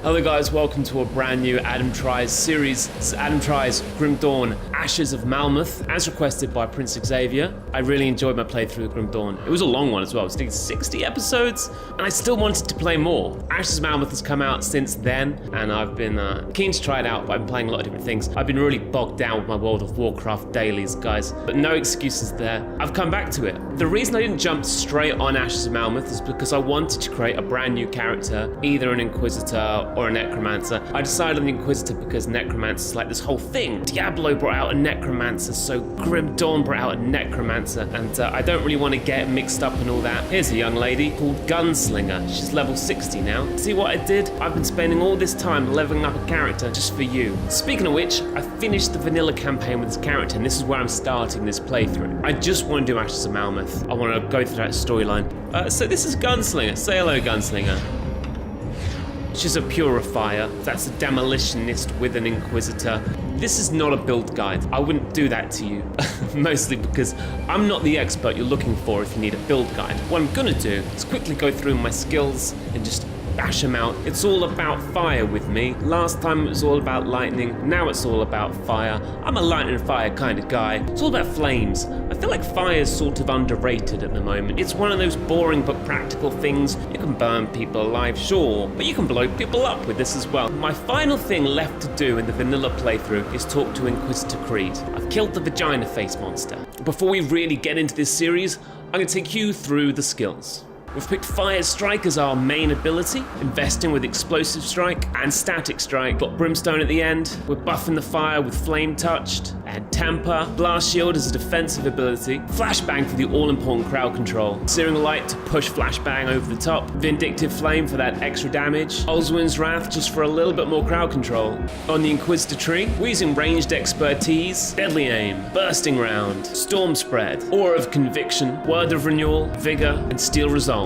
Hello guys, welcome to a brand new Adam Tries series. This is Adam Tries Grim Dawn Ashes of Malmouth, as requested by Prince Xavier. I really enjoyed my playthrough of Grim Dawn. It was a long one as well, it was 60 episodes, and I still wanted to play more. Ashes of Malmouth has come out since then, and I've been keen to try it out, but I've been playing a lot of different things. I've been really bogged down with my World of Warcraft dailies, guys, but no excuses there. I've come back to it. The reason I didn't jump straight on Ashes of Malmouth is because I wanted to create a brand new character, either an Inquisitor or a Necromancer. I decided on the Inquisitor because Necromancer's like this whole thing. Diablo brought out a Necromancer, so Grim Dawn brought out a Necromancer, and I don't really want to get mixed up in all that. Here's a young lady called Gunslinger. She's level 60 now. See what I did? I've been spending all this time leveling up a character just for you. Speaking of which, I finished the vanilla campaign with this character, and this is where I'm starting this playthrough. I just want to do Ashes of Malmouth. I want to go through that storyline. So this is Gunslinger. Say hello, Gunslinger. She's a Purifier. That's a demolitionist with an Inquisitor. This is not a build guide. I wouldn't do that to you. Mostly because I'm not the expert you're looking for if you need a build guide. What I'm gonna do is quickly go through my skills and just bash them out. It's all about fire with me. Last time it was all about lightning, now it's all about fire. I'm a lightning and fire kind of guy. It's all about flames. I feel like fire is sort of underrated at the moment. It's one of those boring but practical things. You can burn people alive, sure, but you can blow people up with this as well. My final thing left to do in the vanilla playthrough is talk to Inquisitor Creed. I've killed the vagina face monster. Before we really get into this series, I'm gonna take you through the skills. We've picked Fire Strike as our main ability, investing with Explosive Strike and Static Strike. Got Brimstone at the end. We're buffing the fire with Flame Touched and Temper. Blast Shield as a defensive ability. Flashbang for the all-important crowd control. Searing Light to push Flashbang over the top. Vindictive Flame for that extra damage. Oswin's Wrath just for a little bit more crowd control. On the Inquisitor tree, we're using Ranged Expertise, Deadly Aim, Bursting Round, Storm Spread, Aura of Conviction, Word of Renewal, Vigor, and Steel Resolve.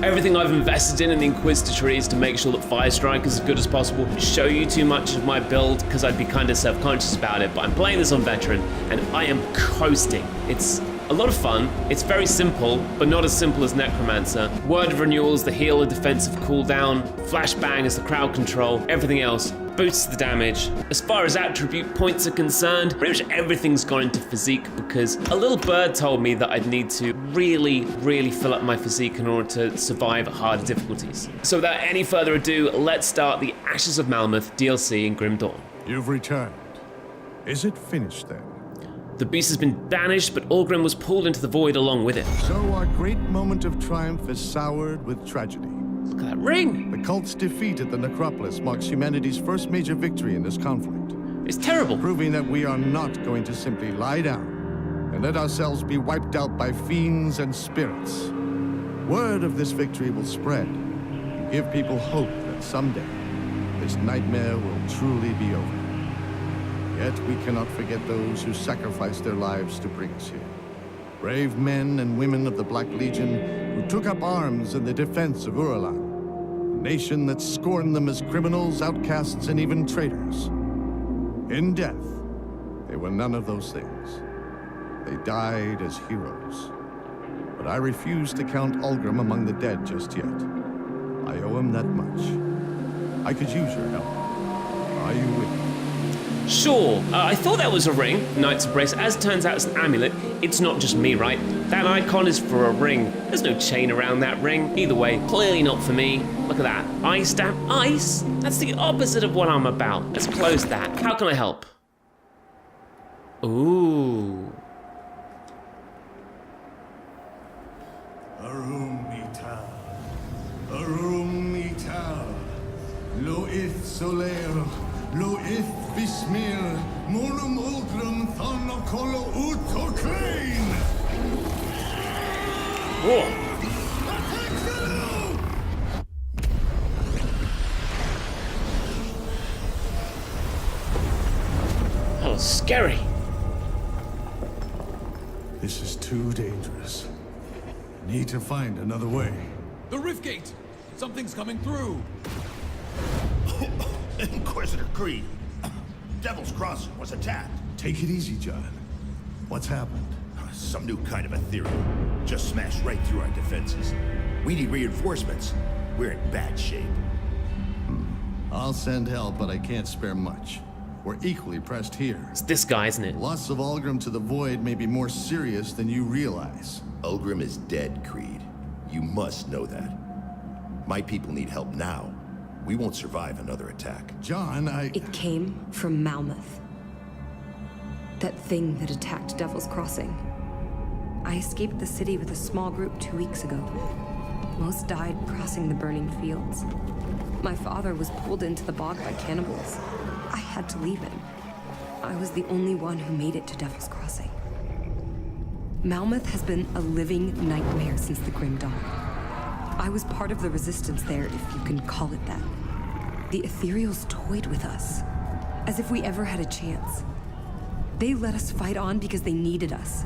Everything I've invested in the Inquisitor tree is to make sure that Fire Strike is as good as possible. Show you too much of my build because I'd be kind of self-conscious about it, but I'm playing this on Veteran and I am coasting. It's a lot of fun. It's very simple, but not as simple as Necromancer. Word of Renewal is the heal and defensive cooldown. Flashbang is the crowd control. Everything else boosts the damage. As far as attribute points are concerned, pretty much everything's gone into physique because a little bird told me that I'd need to really fill up my physique in order to survive harder difficulties. So without any further ado, let's start the Ashes of Malmouth DLC in Grim Dawn. You've returned. Is it finished then? The beast has been banished, but Orgrim was pulled into the void along with it. So our great moment of triumph is soured with tragedy. Look at that ring. The cult's defeat at the Necropolis marks humanity's first major victory in this conflict. It's terrible. Proving that we are not going to simply lie down and let ourselves be wiped out by fiends and spirits. Word of this victory will spread and give people hope that someday this nightmare will truly be over. Yet we cannot forget those who sacrificed their lives to bring us here. Brave men and women of the Black Legion who took up arms in the defense of Uralan, a nation that scorned them as criminals, outcasts, and even traitors. In death, they were none of those things. They died as heroes. But I refuse to count Ulgrim among the dead just yet. I owe him that much. I could use your help. Are you with me? Sure, I thought that was a ring, Knight's Embrace. As turns out, it's an amulet. It's not just me, right? That icon is for a ring. There's no chain around that ring. Either way, clearly not for me. Look at that. Ice stamp. Ice? That's the opposite of what I'm about. Let's close that. How can I help? Ooh. Arum Ital. Arum Ital. Loith Soler. Loith Vismir, Monum Ultrum Thonokolo Utoklein! Whoa. That was scary. This is too dangerous. Need to find another way. The Rift Gate! Something's coming through! Inquisitor Creed. Devil's Crossing was attacked. Take it easy, John. What's happened? Some new kind of Aetherial. Just smashed right through our defenses. We need reinforcements. We're in bad shape. I'll send help, but I can't spare much. We're equally pressed here. It's this guy, isn't it? Loss of Ulgrim to the Void may be more serious than you realize. Ulgrim is dead, Creed. You must know that. My people need help now. We won't survive another attack. John, It came from Malmouth. That thing that attacked Devil's Crossing. I escaped the city with a small group 2 weeks ago. Most died crossing the burning fields. My father was pulled into the bog by cannibals. I had to leave him. I was the only one who made it to Devil's Crossing. Malmouth has been a living nightmare since the Grim Dawn. I was part of the resistance there, if you can call it that. The Aetherials toyed with us, as if we ever had a chance. They let us fight on because they needed us.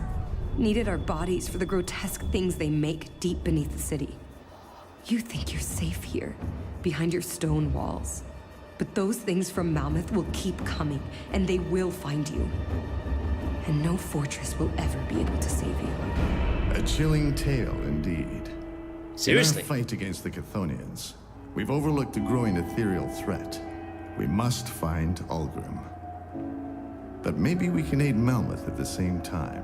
Needed our bodies for the grotesque things they make deep beneath the city. You think you're safe here, behind your stone walls. But those things from Malmouth will keep coming, and they will find you. And no fortress will ever be able to save you. a chilling tale indeed. Seriously? In our fight against the Chthonians, we've overlooked the growing ethereal threat. We must find Ulgrim. But maybe we can aid Malmouth at the same time.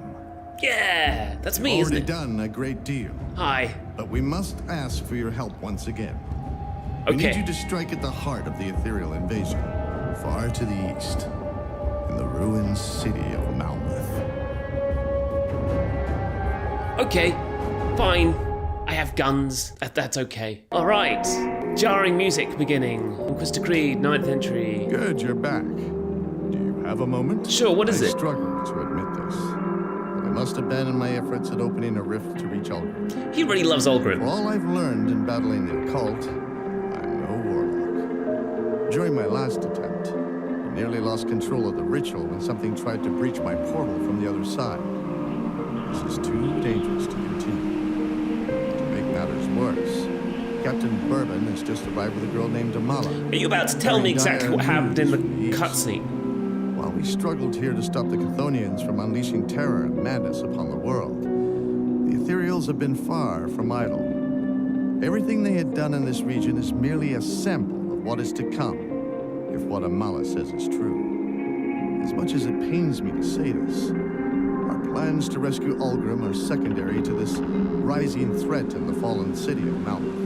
Yeah, that's me, isn't Already it? done a great deal, Hi. but we must ask for your help once again. We need Okay. you to strike at the heart of the ethereal invasion, far to the east, in the ruined city of Malmouth. Okay, fine. I have guns. That's okay. All right. Jarring music beginning. Inquisitor Creed, 9th entry. Good, you're back. Do you have a moment? Sure, what is I it? struggle to admit this, but I must abandon my efforts at opening a rift to reach Ulgrim. He really loves For Ulgrim. all I've learned in battling the occult, I'm no warlock. During my last attempt, I nearly lost control of the ritual when something tried to breach my portal from the other side. This is too dangerous to continue. To make matters worse, Captain Bourbon has just arrived with a girl named Amala. Are you about to tell me exactly what happened in the cutscene? While we struggled here to stop the Chthonians from unleashing terror and madness upon the world, the Aetherials have been far from idle. Everything they had done in this region is merely a sample of what is to come, if what Amala says is true. As much as it pains me to say this, our plans to rescue Ulgrim are secondary to this rising threat in the fallen city of Malmouth.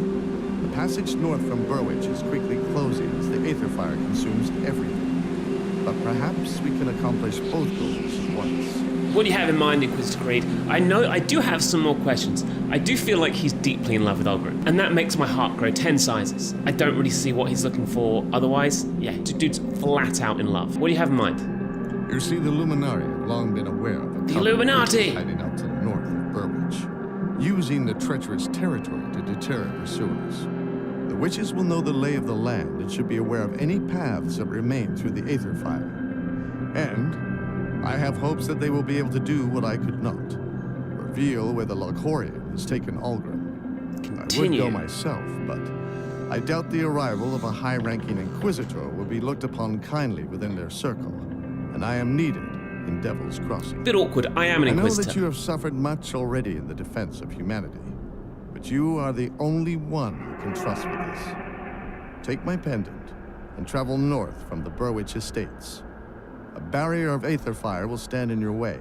The passage north from Burwich is quickly closing as the Aetherfire consumes everything. But perhaps we can accomplish both goals at once. What do you have in mind, Inquisitor Creed? I know I do have some more questions. I do feel like he's deeply in love with Ulgrim, and that makes my heart grow 10 sizes. I don't really see what he's looking for otherwise. Yeah, dude's flat out in love. What do you have in mind? You see, the Luminari have long been aware of a The covenant Illuminati! hiding out to the north of Burwich, using the treacherous territory to deter pursuers. The witches will know the lay of the land and should be aware of any paths that remain through the Aetherfire. And I have hopes that they will be able to do what I could not. Reveal where the Loghorian has taken Ulgrim. Continue. I would go myself, but I doubt the arrival of a high-ranking Inquisitor will be looked upon kindly within their circle, and I am needed in Devil's Crossing. Bit awkward. I am an I know Inquisitor. that you have suffered much already in the defense of humanity, but you are the only one who can trust with this. Take my pendant and travel north from the Burwich estates. A barrier of Aetherfire will stand in your way,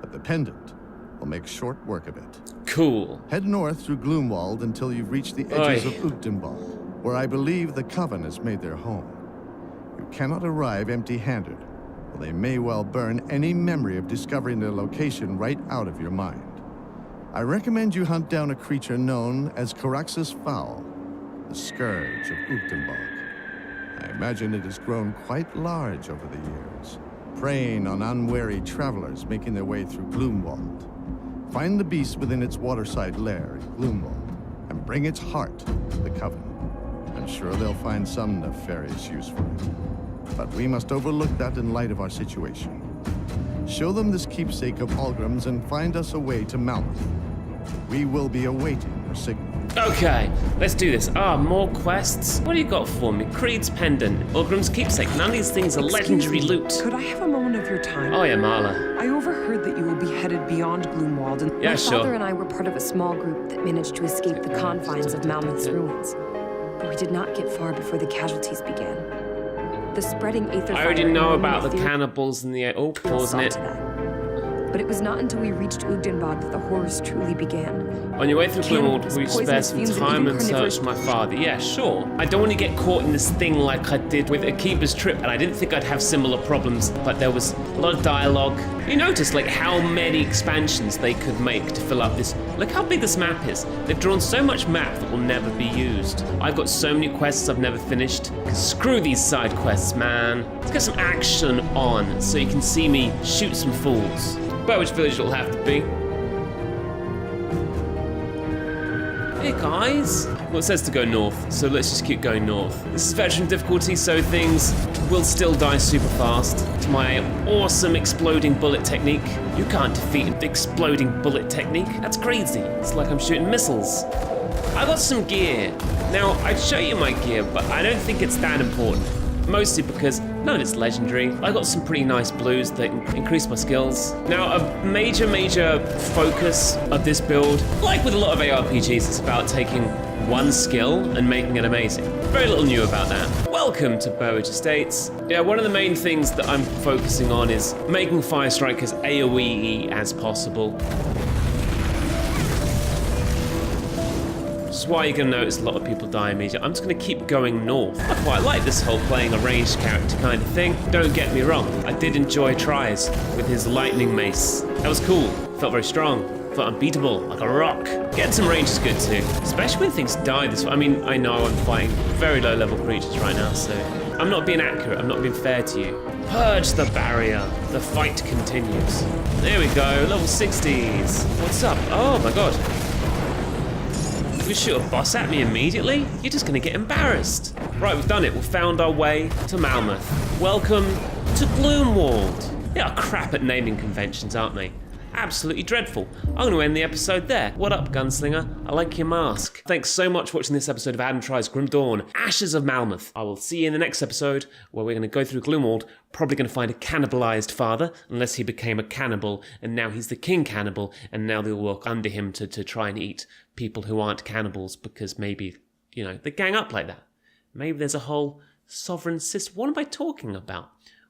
but the pendant will make short work of it. Cool. Head north through Gloomwald until you've reached the edges Oi. of Uchtdembal, where I believe the Coven has made their home. You cannot arrive empty-handed, or they may well burn any memory of discovering their location right out of your mind. I recommend you hunt down a creature known as Caraxus Fowl, the scourge of Uchtdembal. I imagine it has grown quite large over the years, preying on unwary travelers making their way through Gloomwald. Find the beast within its waterside lair in Gloomwald, and bring its heart to the Coven. I'm sure they'll find some nefarious use for it. But we must overlook that in light of our situation. Show them this keepsake of Ulgrim's and find us a way to Malmouth. We will be awaiting your signal. Okay, let's do this. More quests. What do you got for me? Creed's pendant, Ulgrim's keepsake. None of these things are legendary loot. Could I have a moment of your time? Oh yeah, Marla. I overheard that you will be headed beyond Gloomwald and Yeah, My sure. father and I were part of a small group that managed to escape the confines of Malmouth's ruins. But we did not get far before the casualties began. The spreading Aether I already fire know and about the Aetherials cannibals and the... Oh, put a pausing stop it. to that. But it was not until we reached Ugdenbad that the horrors truly began. On your way through Gloomwood, Cannibals, will you spare poisonous some fumes, and time even and search carnivorous- for my father? Yeah, sure. I don't want to get caught in this thing like I did with a Keeper's Trip, and I didn't think I'd have similar problems, but there was a lot of dialogue. You notice, like, how many expansions they could make to fill up this. Look how big this map is. They've drawn so much map that will never be used. I've got so many quests I've never finished. Screw these side quests, man. Let's get some action on so you can see me shoot some fools. But which village it'll have to be. Hey guys! Well, it says to go north, so let's just keep going north. This is veteran difficulty, so things will still die super fast. To my awesome exploding bullet technique. You can't defeat an exploding bullet technique. That's crazy. It's like I'm shooting missiles. I got some gear. Now, I'd show you my gear, but I don't think it's that important. Mostly because none of it's legendary. I got some pretty nice blues that increase my skills. Now, a major focus of this build, like with a lot of ARPGs, is about taking one skill and making it amazing. Very little new about that. Welcome to Burridge Estates. Yeah, one of the main things that I'm focusing on is making Firestrike as AoE as possible. That's why you're going to notice a lot of people die immediately. I'm just going to keep going north. I quite like this whole playing a ranged character kind of thing. Don't get me wrong, I did enjoy Tries with his lightning mace. That was cool, felt very strong, felt unbeatable, like a rock. Getting some range is good too, especially when things die this way. I mean, I know I'm fighting very low level creatures right now, so I'm not being accurate, I'm not being fair to you. Purge the barrier, the fight continues. There we go, level 60s. What's up? Oh my god. You shoot a boss at me immediately? You're just gonna get embarrassed. Right, we've done it. We've found our way to Malmouth. Welcome to Gloomwald. They are crap at naming conventions, aren't they? Absolutely dreadful. I'm going to end the episode there. What up, Gunslinger? I like your mask. Thanks so much for watching this episode of Adam Tries Grim Dawn, Ashes of Malmouth. I will see you in the next episode where we're going to go through Gloomwald, probably going to find a cannibalized father, unless he became a cannibal, and now he's the king cannibal, and now they'll work under him to try and eat people who aren't cannibals because maybe, you know, they gang up like that. Maybe there's a whole sovereign system. What am I talking about?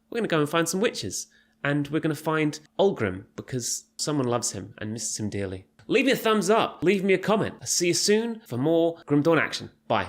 We're going to go and find some witches. And we're going to find Ulgrim because someone loves him and misses him dearly. Leave me a thumbs up. Leave me a comment. I'll see you soon for more Grim Dawn action. Bye.